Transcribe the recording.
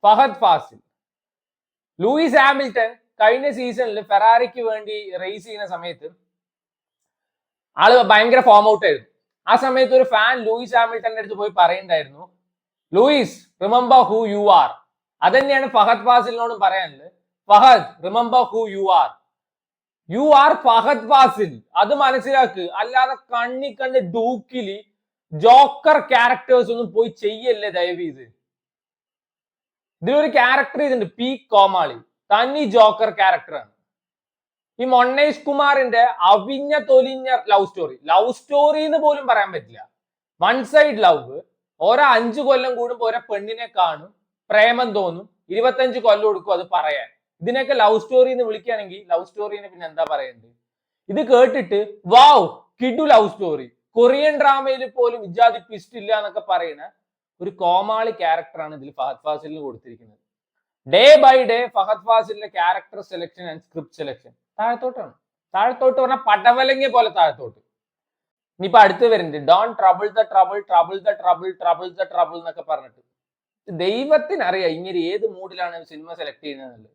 Fahad Fazil. Luis Hamilton കഴിഞ്ഞ സീസണിൽ ഫെറാറിക്ക് വേണ്ടി റേസ് ചെയ്യുന്ന സമയത്ത് ആള് ഭയങ്കര ഫോം ഔട്ട് ആയിരുന്നു. ആ സമയത്ത് ഒരു ഫാൻ ലൂയിസ് ഹാമിൽട്ടന്റെ അടുത്ത് പോയി പറയുണ്ടായിരുന്നു, Lewis remember who you are. അതന്നെയാണ് ഫഹദ് ഫാസിലിനോടും പറയാനുള്ളത്. Fahadh remember who you are. You are Fahadh Faasil. അത് മനസ്സിലാക്ക്. അല്ലാതെ കണ്ണി കണ്ട് ഡൂക്കില് ജോക്കർ ക്യാരക്ടേഴ്സ് ഒന്നും പോയി ചെയ്യല്ലേ ദയവീത്. ഇതിലൊരു ക്യാരക്ടർ ഇതുണ്ട്, പി കോമാളി. തനി ജോക്കർ ക്യാരക്ടറാണ്. ഈ മൊണ്ണേഷ് കുമാറിന്റെ അവിഞ്ഞ തൊലിഞ്ഞ ലവ് സ്റ്റോറി എന്ന് പോലും പറയാൻ പറ്റില്ല. One side love. ഓരോ 5 കൊല്ലം കൂടുമ്പോ ഓരോ പെണ്ണിനെ കാണും, പ്രേമം തോന്നും, 25 കൊല്ലം കൊടുക്കും അത് പറയാൻ. ഇതിനൊക്കെ ലവ് സ്റ്റോറി എന്ന് വിളിക്കുകയാണെങ്കിൽ ലവ് സ്റ്റോറിനെ പിന്നെ എന്താ പറയേണ്ടത്? ഇത് കേട്ടിട്ട് വാവ് കിഡു ലവ് സ്റ്റോറി, കൊറിയൻ ഡ്രാമയിൽ പോലും ഇജാതി ട്വിസ്റ്റ് ഇല്ല എന്നൊക്കെ പറയുന്ന ഒരു കോമാളി ക്യാരക്ടറാണ് ഇതിൽ ഫഹദ് ഫാസിലിന് കൊടുത്തിരിക്കുന്നത്. ഡേ ബൈ ഡേ ഫഹദ് ഫാസിലിന്റെ character selection and script selection താഴത്തോട്ടാണ്. താഴത്തോട്ട് പറഞ്ഞാൽ പടവലങ്ങിയ പോലെ താഴത്തോട്ട്. ഇനിയിപ്പോ അടുത്ത് വരുന്നുണ്ട് don't trouble the trouble, trouble the trouble, trouble the trouble എന്നൊക്കെ പറഞ്ഞിട്ട്. ദൈവത്തിനറിയാം ഇങ്ങനെ ഏത് മൂഡിലാണ് സിനിമ സെലക്ട് ചെയ്യുന്നത്.